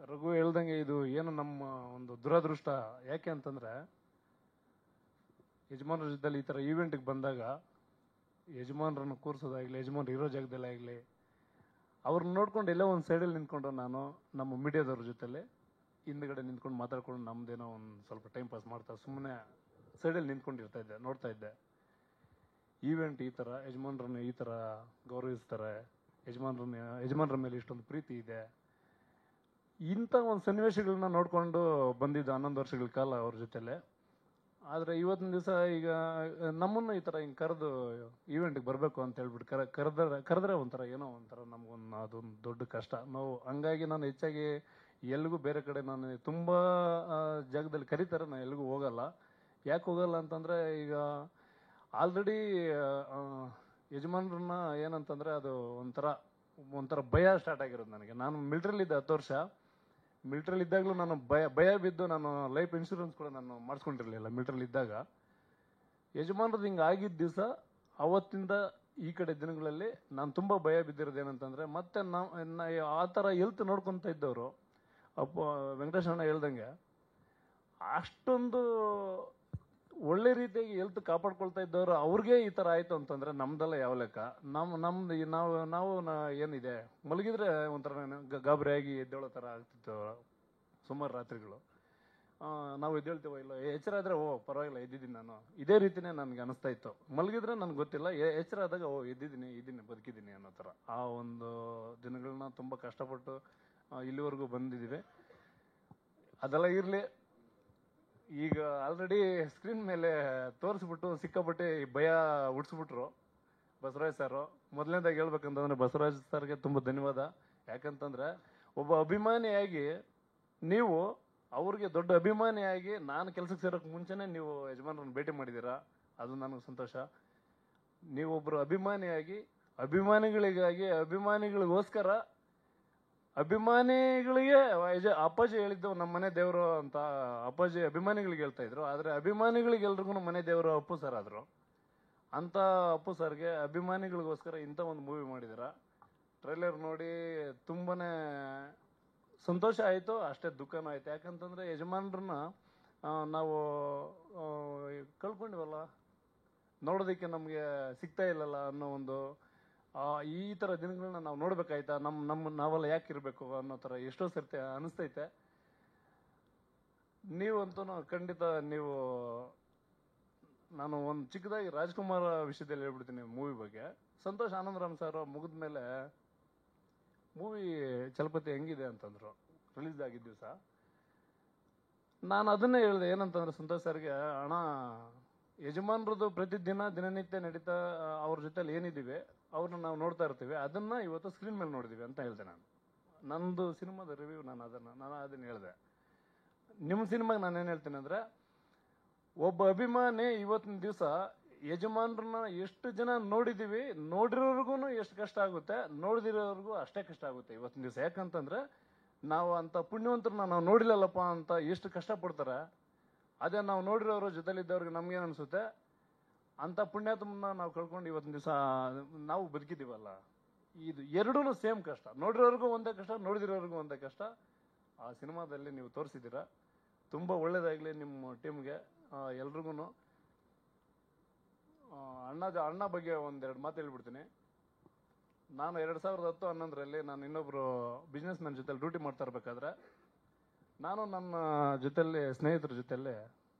ರಘು ಹೇಳ್ದಂಗೆ ಇದು ಏನು ನಮ್ಮ ಒಂದು ದುರದೃಷ್ಟ. ಯಾಕೆ ಅಂತಂದ್ರೆ ಯಜಮಾನರ ಜೊತೆಲಿ ಈ ತರ ಈವೆಂಟ್ಗೆ ಬಂದಾಗ ಯಜಮಾನರನ್ನು ಕೂರಿಸೋದಾಗ್ಲಿ, ಯಜಮಾನ್ರು ಇರೋ ಜಾಗದಲ್ಲಿ ಆಗಲಿ, ಅವ್ರನ್ನ ನೋಡ್ಕೊಂಡು ಎಲ್ಲೋ ಒಂದು ಸೈಡಲ್ಲಿ ನಿಂತ್ಕೊಂಡು ನಾನು ನಮ್ಮ ಮೀಡಿಯಾದವ್ರ ಜೊತೆಲಿ ಹಿಂದ್ಗಡೆ ನಿಂತ್ಕೊಂಡು ಮಾತಾಡ್ಕೊಂಡು ನಮ್ದೇನೋ ಒಂದು ಸ್ವಲ್ಪ ಟೈಮ್ ಪಾಸ್ ಮಾಡ್ತಾ ಸುಮ್ಮನೆ ಸೈಡಲ್ಲಿ ನಿಂತ್ಕೊಂಡಿರ್ತಾ ಇದ್ದೆ, ನೋಡ್ತಾ ಇದ್ದೆ. ಈವೆಂಟ್ ಈ ಥರ ಯಜಮಾನ್ರನ್ನ ಈ ಥರ ಗೌರವಿಸ್ತಾರೆ, ಯಜಮಾನ್ರ ಮೇಲೆ ಇಷ್ಟೊಂದು ಪ್ರೀತಿ ಇದೆ, ಇಂಥ ಒಂದು ಸನ್ನಿವೇಶಗಳನ್ನ ನೋಡ್ಕೊಂಡು ಬಂದಿದ್ದು 11 ವರ್ಷಗಳ ಕಾಲ ಅವ್ರ ಜೊತೆಲೆ. ಆದರೆ ಇವತ್ತಿನ ದಿವಸ ಈಗ ನಮ್ಮನ್ನು ಈ ಥರ ಹಿಂಗೆ ಕರೆದು ಈವೆಂಟ್ಗೆ ಬರಬೇಕು ಅಂತ ಹೇಳ್ಬಿಟ್ಟು ಕರೆದ್ರೆ ಒಂಥರ ಏನೋ ಒಂಥರ ನಮಗೊಂದು ಅದೊಂದು ದೊಡ್ಡ ಕಷ್ಟ ನೋವು. ಹಂಗಾಗಿ ನಾನು ಹೆಚ್ಚಾಗಿ ಎಲ್ಲಿಗೂ ಬೇರೆ ಕಡೆ ನಾನು ತುಂಬ ಜಾಗದಲ್ಲಿ ಕರೀತಾರೆ, ನಾನು ಎಲ್ಲಿಗೂ ಹೋಗಲ್ಲ. ಯಾಕೆ ಹೋಗಲ್ಲ ಅಂತಂದರೆ ಈಗ ಆಲ್ರೆಡಿ ಯಜಮಾನ್ರನ್ನ ಏನಂತಂದರೆ ಅದು ಒಂಥರ ಭಯ ಸ್ಟಾರ್ಟ್ ಆಗಿರೋದು ನನಗೆ. ನಾನು ಮಿಲ್ಟ್ರಿಲಿದ್ದೆ 10 ವರ್ಷ. ಮಿಲ್ಟ್ರಿಲಿ ಇದ್ದಾಗಲೂ ನಾನು ಭಯ ಬಿದ್ದು ನಾನು ಲೈಫ್ ಇನ್ಶೂರೆನ್ಸ್ ಕೂಡ ನಾನು ಮಾಡಿಸ್ಕೊಂಡಿರಲಿಲ್ಲ ಮಿಲ್ಟ್ರಿಲಿ ಇದ್ದಾಗ. ಯಜಮಾನ್ರದ್ದು ಹಿಂಗೆ ಆಗಿದ್ದ ದಿವಸ ಅವತ್ತಿಂದ ಈ ಕಡೆ ದಿನಗಳಲ್ಲಿ ನಾನು ತುಂಬ ಭಯ ಬಿದ್ದಿರೋದು ಏನಂತಂದರೆ, ಮತ್ತೆ ಆ ಥರ ಹೆಲ್ತ್ ನೋಡ್ಕೊತ ಇದ್ದವರು ವೆಂಕಟೇಶ್ ಅಣ್ಣ ಹೇಳ್ದಂಗೆ ಅಷ್ಟೊಂದು ಒಳ್ಳೆ ರೀತಿಯಾಗಿ ಹೆಲ್ತ್ ಕಾಪಾಡ್ಕೊಳ್ತಾ ಇದ್ದವರು ಅವ್ರಿಗೆ ಈ ಥರ ಆಯಿತು ಅಂತಂದರೆ ನಮ್ದೆಲ್ಲ ಯಾವ ಲೆಕ್ಕ? ನಮ್ದು ನಾವು ಏನಿದೆ ಮಲಗಿದ್ರೆ ಒಂಥರ ಗಾಬರಿ ಆಗಿ ಎದ್ದೇಳೋ ಥರ ಆಗ್ತಿತ್ತು ಸುಮಾರು ರಾತ್ರಿಗಳು. ನಾವು ಎದ್ದೇಳ್ತೀವೋ ಇಲ್ಲೋ, ಎಚ್ಚರ ಆದರೆ ಪರವಾಗಿಲ್ಲ ಎದ್ದಿದ್ದೀನಿ ನಾನು, ಇದೇ ರೀತಿನೇ ನನಗೆ ಅನಿಸ್ತಾ ಇತ್ತು. ಮಲಗಿದ್ರೆ ನನಗೆ ಗೊತ್ತಿಲ್ಲ, ಎಚ್ಚರ ಆದಾಗ ಇದ್ದೀನಿ ಬದುಕಿದ್ದೀನಿ ಅನ್ನೋ ಥರ. ಆ ಒಂದು ದಿನಗಳನ್ನ ತುಂಬ ಕಷ್ಟಪಟ್ಟು ಇಲ್ಲಿವರೆಗೂ ಬಂದಿದ್ದೀವಿ. ಅದೆಲ್ಲ ಇರಲಿ, ಈಗ ಆಲ್ರೆಡಿ ಸ್ಕ್ರೀನ್ ಮೇಲೆ ತೋರಿಸ್ಬಿಟ್ಟು ಸಿಕ್ಕಾಪಟ್ಟೆ ಭಯ ಹುಡ್ಸ್ಬಿಟ್ರು ಬಸವರಾಜ್ ಸರ್. ಮೊದಲನೇದಾಗಿ ಹೇಳ್ಬೇಕಂತಂದ್ರೆ ಬಸವರಾಜ್ ಸರ್ಗೆ ತುಂಬ ಧನ್ಯವಾದ. ಯಾಕಂತಂದ್ರೆ ಒಬ್ಬ ಅಭಿಮಾನಿಯಾಗಿ ನೀವು ಅವ್ರಿಗೆ ದೊಡ್ಡ ಅಭಿಮಾನಿಯಾಗಿ ನಾನು ಕೆಲಸಕ್ಕೆ ಸೇರೋಕೆ ಮುಂಚೆನೇ ನೀವು ಯಜಮಾನರನ್ನು ಭೇಟಿ ಮಾಡಿದ್ದೀರಾ, ಅದು ನನಗೆ ಸಂತೋಷ. ನೀವೊಬ್ಬರು ಅಭಿಮಾನಿಯಾಗಿ ಅಭಿಮಾನಿಗಳಿಗೋಸ್ಕರ ಅಭಿಮಾನಿಗಳಿಗೆ ಅಪ್ಪಾಜಿ ಹೇಳಿದ್ದು ನಮ್ಮ ಮನೆ ದೇವರು ಅಂತ ಅಪ್ಪಾಜಿ ಅಭಿಮಾನಿಗಳಿಗೆ ಹೇಳ್ತಾ ಇದ್ರು. ಆದರೆ ಅಭಿಮಾನಿಗಳಿಗೆಲ್ರಿಗೂ ಮನೆ ದೇವರು ಅಪ್ಪು ಸರ್ ಆದರು. ಅಂತ ಅಪ್ಪು ಸರ್ಗೆ ಅಭಿಮಾನಿಗಳಿಗೋಸ್ಕರ ಇಂಥ ಒಂದು ಮೂವಿ ಮಾಡಿದಿರ. ಟ್ರೈಲರ್ ನೋಡಿ ತುಂಬಾನೇ ಸಂತೋಷ ಆಯಿತು, ಅಷ್ಟೇ ದುಃಖನೂ ಆಯ್ತು. ಯಾಕಂತಂದ್ರೆ ಯಜಮಾನ್ರನ್ನ ನಾವು ಕಳ್ಕೊಂಡಿವಲ್ಲ, ನೋಡೋದಕ್ಕೆ ನಮಗೆ ಸಿಗ್ತಾ ಇಲ್ಲಲ್ಲ ಅನ್ನೋ ಒಂದು ಈ ಥರ ದಿನಗಳನ್ನ ನಾವು ನೋಡ್ಬೇಕಾಯ್ತಾ, ನಾವೆಲ್ಲ ಯಾಕೆ ಇರಬೇಕು ಅನ್ನೋ ಥರ ಎಷ್ಟೋ ಸರ್ತಿ ಅನಿಸ್ತೈತೆ. ನೀವಂತೂ ಖಂಡಿತ ನಾನು ಒಂದು ಚಿಕ್ಕದಾಗಿ ರಾಜ್ಕುಮಾರ್ ವಿಷಯದಲ್ಲಿ ಹೇಳ್ಬಿಡ್ತೀನಿ ಮೂವಿ ಬಗ್ಗೆ. ಸಂತೋಷ್ ಆನಂದರಾಮ್ ಸರ್ ಮುಗಿದ ಮೇಲೆ ಮೂವಿ ಚಲಪತಿ ಹೆಂಗಿದೆ ಅಂತಂದ್ರು ರಿಲೀಸ್ ಆಗಿದ್ದ ದಿವಸ. ನಾನು ಅದನ್ನೇ ಹೇಳಿದೆ, ಏನಂತಂದ್ರೆ ಸಂತೋಷ್ ಸರ್ಗೆ, ಅಣ್ಣ ಯಜಮಾನ್ರದ್ದು ದಿನನಿತ್ಯ ನಡೀತಾ ಅವ್ರ ಜೊತೆಲಿ ಏನಿದ್ದೀವಿ ಅವ್ರನ್ನ ನಾವು ನೋಡ್ತಾ ಇರ್ತೀವಿ, ಅದನ್ನ ಇವತ್ತು ಸ್ಕ್ರೀನ್ ಮೇಲೆ ನೋಡಿದೀವಿ ಅಂತ ಹೇಳ್ದೆ. ನಂದು ಸಿನಿಮಾದ ರಿವ್ಯೂ ನಾನು ಅದನ್ನ ಹೇಳಿದೆ. ನಿಮ್ಮ ಸಿನಿಮಾಗೆ ನಾನೇನು ಹೇಳ್ತೀನಿ ಅಂದ್ರೆ, ಒಬ್ಬ ಅಭಿಮಾನಿ ಇವತ್ತಿನ ದಿವಸ ಯಜಮಾನ್ರನ್ನ ಎಷ್ಟು ಜನ ನೋಡಿದೀವಿ, ನೋಡಿರೋರ್ಗು ಎಷ್ಟು ಕಷ್ಟ ಆಗುತ್ತೆ, ನೋಡಿದಿರೋರ್ಗು ಅಷ್ಟೇ ಕಷ್ಟ ಆಗುತ್ತೆ ಇವತ್ತಿನ ದಿವಸ. ಯಾಕಂತಂದ್ರೆ ನಾವು ಅಂತ ಪುಣ್ಯವಂತರನ್ನ ನಾವು ನೋಡಿಲ್ಲಲ್ಲಪ್ಪ ಅಂತ ಎಷ್ಟು ಕಷ್ಟಪಡ್ತಾರೆ. ಅದೇ ನಾವು ನೋಡಿರೋರ ಜೊತೆಲಿದ್ದವ್ರಿಗೆ ನಮ್ಗೇನು ಅನ್ಸುತ್ತೆ, ಅಂತ ಪುಣ್ಯಾತ್ಮನ ನಾವು ಕಳ್ಕೊಂಡು ಇವತ್ತಿನ ದಿವಸ ನಾವು ಬದುಕಿದ್ದೀವಲ್ಲ. ಇದು ಎರಡೂ ಸೇಮ್ ಕಷ್ಟ, ನೋಡಿರೋರ್ಗೂ ಒಂದೇ ಕಷ್ಟ, ನೋಡಿದಿರೋರ್ಗೂ ಒಂದೇ ಕಷ್ಟ. ಆ ಸಿನಿಮಾದಲ್ಲಿ ನೀವು ತೋರಿಸಿದ್ದೀರಾ. ತುಂಬ ಒಳ್ಳೇದಾಗಲಿ ನಿಮ್ಮ ಟೀಮ್ಗೆ, ಎಲ್ರಿಗೂ. ಅಣ್ಣ ಬಗ್ಗೆ ಒಂದೆರಡು ಮಾತು ಹೇಳ್ಬಿಡ್ತೀನಿ. ನಾನು 2010-11ರಲ್ಲಿ ನಾನು ಇನ್ನೊಬ್ರು ಬಿಸ್ನೆಸ್ ಮ್ಯಾನ್ ಜೊತೆ ಡ್ಯೂಟಿ ಮಾಡ್ತಾ ಇರ್ಬೇಕಾದ್ರೆ, ನಾನು ನನ್ನ ಜೊತೆಲಿ ಸ್ನೇಹಿತರ ಜೊತೆಲಿ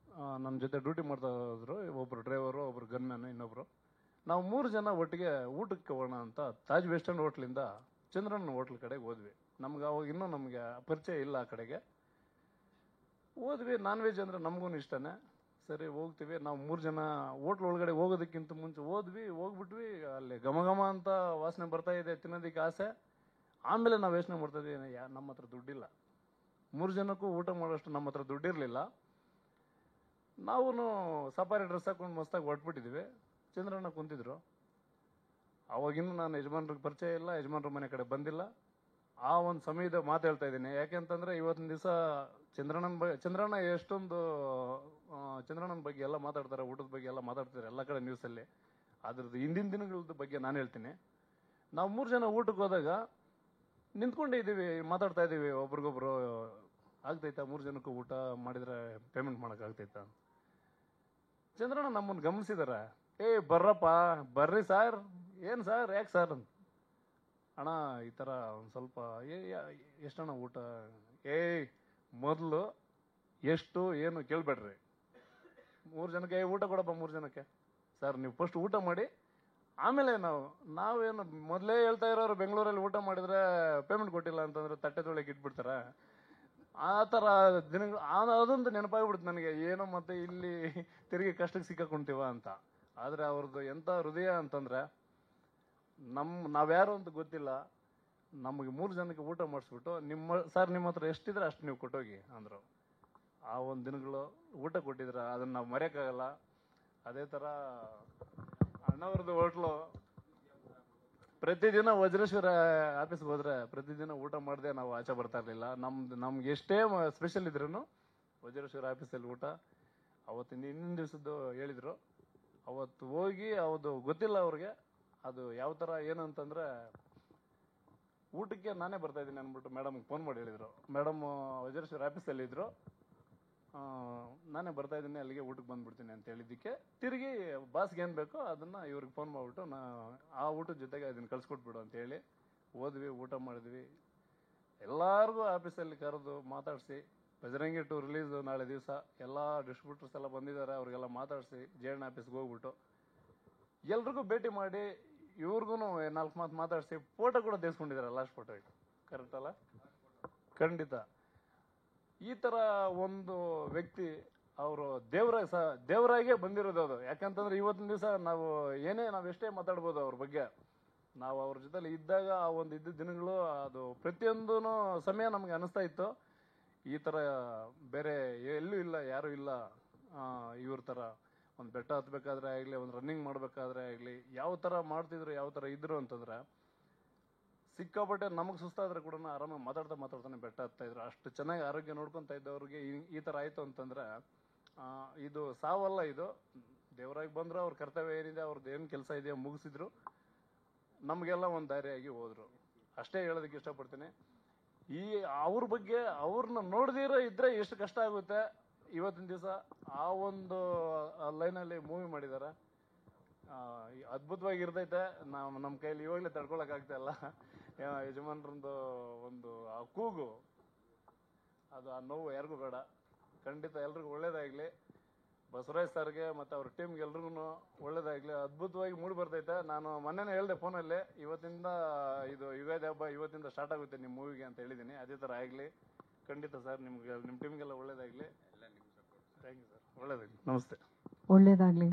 ನನ್ನ ಜೊತೆ ಡ್ಯೂಟಿ ಮಾಡ್ತಾ ಇದ್ರು. ಒಬ್ರು ಡ್ರೈವರು, ಒಬ್ರು ಗನ್ಮ್ಯಾನ್, ಇನ್ನೊಬ್ರು. ನಾವು 3 ಜನ ಒಟ್ಟಿಗೆ ಊಟಕ್ಕೆ ಹೋಗೋಣ ಅಂತ ತಾಜ್ ವೆಸ್ಟರ್ನ್ ಹೋಟ್ಲಿಂದ ಚಂದ್ರನ್ ಹೋಟ್ಲ್ ಕಡೆಗೆ ಹೋದ್ವಿ. ಅವಾಗ ಇನ್ನೂ ನಮಗೆ ಪರಿಚಯ ಇಲ್ಲ ಆ ಕಡೆಗೆ. ಹೋದ್ವಿ. ನಾನ್ ವೆಜ್ ಅಂದ್ರೆ ನಮಗೂ ಇಷ್ಟನೇ. ಸರಿ ಹೋಗ್ತೀವಿ. ನಾವು 3 ಜನ ಹೋಟ್ಲ್ ಒಳಗಡೆ ಹೋಗೋದಕ್ಕಿಂತ ಮುಂಚೆ ಹೋಗ್ಬಿಟ್ವಿ. ಅಲ್ಲಿ ಘಮ ಅಂತ ವಾಸನೆ ಬರ್ತಾ ಇದೆ, ತಿನ್ನೋದಕ್ಕೆ ಆಸೆ. ಆಮೇಲೆ ನಾವು ಯೋಚನೆ ಮಾಡ್ತಾ ಇದೀವಿ, ನಮ್ಮ ಹತ್ರ ದುಡ್ಡಿಲ್ಲ, 3 ಜನಕ್ಕೂ ಊಟ ಮಾಡೋಷ್ಟು ನಮ್ಮ ಹತ್ರ ದುಡ್ಡಿರ್ಲಿಲ್ಲ. ನಾವು ಸಫಾರಿ ಡ್ರೆಸ್ ಹಾಕೊಂಡು ಮಸ್ತಾಗಿ ಹೊಟ್ಬಿಟ್ಟಿದ್ವಿ. ಚಂದ್ರಣ್ಣ ಕುಂತಿದ್ರು. ಅವಾಗಿನ್ನೂ ನಾನು ಯಜಮಾನ್ರಿಗೆ ಪರಿಚಯ ಇಲ್ಲ, ಯಜಮಾನ್ರ ಮನೆ ಕಡೆ ಬಂದಿಲ್ಲ. ಆ ಒಂದು ಸಮಯದ ಮಾತು ಹೇಳ್ತಾ ಇದ್ದೀನಿ. ಯಾಕೆಂತಂದ್ರೆ ಇವತ್ತಿನ ದಿವಸ ಚಂದ್ರಣ್ಣ ಎಷ್ಟೊಂದು ಚಂದ್ರಣ್ಣನ ಬಗ್ಗೆ ಎಲ್ಲ ಮಾತಾಡ್ತಾರೆ, ಊಟದ ಬಗ್ಗೆ ಎಲ್ಲ ಮಾತಾಡ್ತಾರೆ ಎಲ್ಲ ಕಡೆ ನ್ಯೂಸಲ್ಲಿ. ಅದ್ರದ್ದು ಹಿಂದಿನ ದಿನಗಳದ ಬಗ್ಗೆ ನಾನು ಹೇಳ್ತೀನಿ. ನಾವು 3 ಜನ ಊಟಕ್ಕೆ ಹೋದಾಗ ನಿಂತ್ಕೊಂಡೇ ಇದ್ದೀವಿ, ಮಾತಾಡ್ತಾ ಇದ್ದೀವಿ ಒಬ್ರಿಗೊಬ್ರು. ಆಗ್ತೈತಾ 3 ಜನಕ್ಕೂ ಊಟ ಮಾಡಿದ್ರೆ ಪೇಮೆಂಟ್ ಮಾಡಕ್ ಆಗ್ತೈತಾ? ಚಂದ್ರಣ್ಣ ನಮ್ಮನ್ನು ಗಮನಿಸಿದಾರ. ಬರ್ರಪ್ಪ, ಬರ್ರಿ ಸರ್. ಏನ್ ಸರ್, ಯಾಕೆ ಸರ್ ಅಂತ. ಅಣ್ಣ ಈ ತರ ಒಂದ್ ಸ್ವಲ್ಪ ಎಷ್ಟಣ್ಣ ಊಟ? ಮೊದಲು ಎಷ್ಟು ಏನು ಕೇಳ್ಬೇಡ್ರಿ. 3 ಜನಕ್ಕೆ ಊಟ ಕೊಡಪ್ಪ, 3 ಜನಕ್ಕೆ. ಸರ್ ನೀವು ಫಸ್ಟ್ ಊಟ ಮಾಡಿ, ಆಮೇಲೆ ನಾವೇನು ಮೊದಲೇ ಹೇಳ್ತಾ ಇರೋರು ಬೆಂಗಳೂರಲ್ಲಿ ಊಟ ಮಾಡಿದ್ರೆ ಪೇಮೆಂಟ್ ಕೊಟ್ಟಿಲ್ಲ ಅಂತಂದ್ರೆ ತಟ್ಟೆ ತೊಳೆಗೆ ಇಟ್ಬಿಡ್ತಾರ. ಆ ಥರ ದಿನಗಳು ಅದೊಂದು ನೆನಪಾಗ್ಬಿಡುತ್ತೆ ನನಗೆ. ಏನೋ ಮತ್ತೆ ಇಲ್ಲಿ ತಿರುಗಿ ಕಷ್ಟಕ್ಕೆ ಸಿಕ್ಕಾಕೊಂತೀವ ಅಂತ. ಆದ್ರೆ ಅವ್ರದ್ದು ಎಂತ ಹೃದಯ ಅಂತಂದ್ರೆ, ನಾವ್ಯಾರು ಅಂತ ಗೊತ್ತಿಲ್ಲ, ನಮಗೆ 3 ಜನಕ್ಕೆ ಊಟ ಮಾಡಿಸ್ಬಿಟ್ಟು ಸರ್ ನಿಮ್ಮ ಹತ್ರ ಎಷ್ಟಿದ್ರೆ ಅಷ್ಟು ನೀವು ಕೊಟ್ಟೋಗಿ ಅಂದ್ರು. ಆ ಒಂದು ದಿನಗಳು ಊಟ ಕೊಟ್ಟಿದ್ರ ಅದನ್ನ ನಾವು ಮರೆಯಕ್ಕಾಗಲ್ಲ. ಅದೇ ತರ ಅಣ್ಣವ್ರದ್ದು ಹೋಟ್ಲು, ಪ್ರತಿದಿನ ವಜ್ರೇಶ್ವರ ಆಫೀಸ್ಗೆ ಹೋದ್ರೆ ಪ್ರತಿದಿನ ಊಟ ಮಾಡದೆ ನಾವು ಆಚೆ ಬರ್ತಾ ಇರ್ಲಿಲ್ಲ. ನಮ್ಗೆ ಎಷ್ಟೇ ಸ್ಪೆಷಲ್ ಇದ್ರೂ ವಜ್ರೇಶ್ವರ ಆಫೀಸಲ್ಲಿ ಊಟ. ಅವತ್ತಿನ ಹಿಂದಿನ ದಿವಸದ್ದು ಹೇಳಿದ್ರು, ಅವತ್ತು ಹೋಗಿ ಅದು ಗೊತ್ತಿಲ್ಲ ಅವ್ರಿಗೆ ಅದು ಯಾವ ತರ ಏನು ಅಂತಂದ್ರೆ, ಊಟಕ್ಕೆ ನಾನೇ ಬರ್ತಾ ಇದ್ದೀನಿ ಅಂದ್ಬಿಟ್ಟು ಮೇಡಮ್ಗೆ ಫೋನ್ ಮಾಡಿ ಹೇಳಿದ್ರು. ಮೇಡಮ್ ವಜ್ರೇಶ್ವರ ಆಫೀಸಲ್ಲಿ ಇದ್ರು, ನಾನೇ ಬರ್ತಾ ಇದ್ದೀನಿ ಅಲ್ಲಿಗೆ ಊಟಕ್ಕೆ ಬಂದ್ಬಿಡ್ತೀನಿ ಅಂತ ಹೇಳಿದ್ದಕ್ಕೆ, ತಿರುಗಿ ಬಾಸ್ಗೆ ಏನ್ ಬೇಕೋ ಅದನ್ನ ಇವ್ರಿಗೆ ಫೋನ್ ಮಾಡ್ಬಿಟ್ಟು ಆ ಊಟದ ಜೊತೆಗೆ ಅದನ್ನ ಕಳ್ಸಿಕೊಟ್ಬಿಡು ಅಂತ ಹೇಳಿ ಹೋದ್ವಿ. ಊಟ ಮಾಡಿದ್ವಿ. ಎಲ್ಲಾರ್ಗು ಆಫೀಸಲ್ಲಿ ಕರೆದು ಮಾತಾಡಿಸಿ, ಬಜರಂಗಿ 2 ರಿಲೀಸ್ ನಾಳೆ ದಿವಸ ಎಲ್ಲಾ ಡಿಸ್ಟ್ರಿಬ್ಯೂಟರ್ಸ್ ಎಲ್ಲ ಬಂದಿದ್ದಾರೆ, ಅವ್ರಿಗೆಲ್ಲ ಮಾತಾಡಿಸಿ ಜೇಣ ಆಫೀಸ್ಗೆ ಹೋಗ್ಬಿಟ್ಟು ಎಲ್ರಿಗೂ ಭೇಟಿ ಮಾಡಿ, ಇವ್ರಿಗೂ 4 ಮಾತು ಮಾತಾಡಿಸಿ ಫೋಟೋ ಕೂಡ ತೆಗೆಸ್ಕೊಂಡಿದ್ದಾರೆ. ಲಾಸ್ಟ್ ಫೋಟೋ ಇದು ಕರೆಕ್ಟ್ ಅಲ್ಲ? ಖಂಡಿತ. ಈ ತರ ಒಂದು ವ್ಯಕ್ತಿ ಅವರು ದೇವರಾಗೆ ಬಂದಿರೋದು ಅದು. ಯಾಕಂತಂದ್ರೆ ಇವತ್ತಿನ ದಿವಸ ನಾವ್ ಎಷ್ಟೇ ಮಾತಾಡ್ಬೋದು ಅವ್ರ ಬಗ್ಗೆ, ನಾವು ಅವ್ರ ಜೊತೆಲಿ ಇದ್ದಾಗ ಆ ಒಂದು ಇದ್ದ ದಿನಗಳು, ಅದು ಪ್ರತಿಯೊಂದು ಸಮಯ ನಮ್ಗೆ ಅನಿಸ್ತಾ ಇತ್ತು, ಈ ತರ ಬೇರೆ ಎಲ್ಲೂ ಇಲ್ಲ, ಯಾರು ಇಲ್ಲ. ಇವ್ರ ತರ ಒಂದು ಬೆಟ್ಟ ಹತ್ಬೇಕಾದ್ರೆ ಆಗ್ಲಿ, ಒಂದು ರನ್ನಿಂಗ್ ಮಾಡ್ಬೇಕಾದ್ರೆ ಆಗ್ಲಿ, ಯಾವ ತರ ಮಾಡ್ತಿದ್ರು, ಯಾವ ತರ ಇದ್ರು ಅಂತಂದ್ರೆ, ಸಿಕ್ಕಾಪಟ್ಟೆ ನಮಗ್ ಸುಸ್ತಾದ್ರೆ ಕೂಡ ಆರಾಮಾಗಿ ಮಾತಾಡ್ತಾನೆ ಬೆಟ್ಟ ಹತ್ತಾ ಇದ್ರು. ಅಷ್ಟು ಚೆನ್ನಾಗಿ ಆರೋಗ್ಯ ನೋಡ್ಕೊಂತ ಇದ್ದವ್ರಿಗೆ ಈ ತರ ಆಯ್ತು ಅಂತಂದ್ರೆ, ಇದು ಸಾವಲ್ಲ, ಇದು ದೇವರಾಗಿ ಬಂದ್ರು. ಅವ್ರ ಕರ್ತವ್ಯ ಏನಿದೆ, ಅವ್ರದ್ದು ಏನ್ ಕೆಲಸ ಇದೆಯೋ ಮುಗಿಸಿದ್ರು, ನಮ್ಗೆಲ್ಲ ಒಂದು ದಾರಿಯಾಗಿ ಹೋದ್ರು. ಅಷ್ಟೇ ಹೇಳೋದಕ್ಕೆ ಇಷ್ಟಪಡ್ತೀನಿ. ಅವ್ರ ಬಗ್ಗೆ ಅವ್ರನ್ನ ನೋಡ್ದಿರೋ ಇದ್ರೆ ಎಷ್ಟು ಕಷ್ಟ ಆಗುತ್ತೆ ಇವತ್ತಿನ ದಿವಸ. ಆ ಒಂದು ಲೈನಲ್ಲಿ ಮೂವಿ ಮಾಡಿದಾರೆ, ಅದ್ಭುತವಾಗಿ ಇರ್ತೈತೆ. ನಮ್ಮ ಕೈಯಲ್ಲಿ ಇವಾಗಲೇ ತಡ್ಕೊಳಕ್ ಆಗ್ತಾ ಇಲ್ಲ. ಯಜಮಾನ್ರಂದು ಒಂದು ಆ ಕೂಗು, ಅದು ಆ ನೋವು ಯಾರಿಗೂ ಬೇಡ. ಖಂಡಿತ ಎಲ್ರಿಗೂ ಒಳ್ಳೇದಾಗ್ಲಿ. ಬಸವರಾಜ್ ಸರ್ಗೆ ಮತ್ತೆ ಅವ್ರ ಟೀಮ್ಗೆ ಎಲ್ರಿಗೂ ಒಳ್ಳೇದಾಗ್ಲಿ. ಅದ್ಭುತವಾಗಿ ಮೂಡಿ ಬರ್ತೈತೆ. ನಾನು ಮೊನ್ನೆನೇ ಹೇಳ್ದೆ ಫೋನಲ್ಲಿ, ಇವತ್ತಿಂದ ಇದು ಯುಗಾದಿ ಹಬ್ಬ ಇವತ್ತಿಂದ ಸ್ಟಾರ್ಟ್ ಆಗುತ್ತೆ ನಿಮ್ಮ ಮೂವಿಗೆ ಅಂತ ಹೇಳಿದ್ದೀನಿ. ಅದೇ ತರ ಆಗ್ಲಿ. ಖಂಡಿತ ಸರ್, ನಿಮ್ಮ ಟೀಮ್ಗೆಲ್ಲ ಒಳ್ಳೇದಾಗ್ಲಿ. Thank you sir. ಒಳ್ಳೇದಾಗ್ಲಿ. ನಮಸ್ತೆ. ಒಳ್ಳೇದಾಗ್ಲಿ.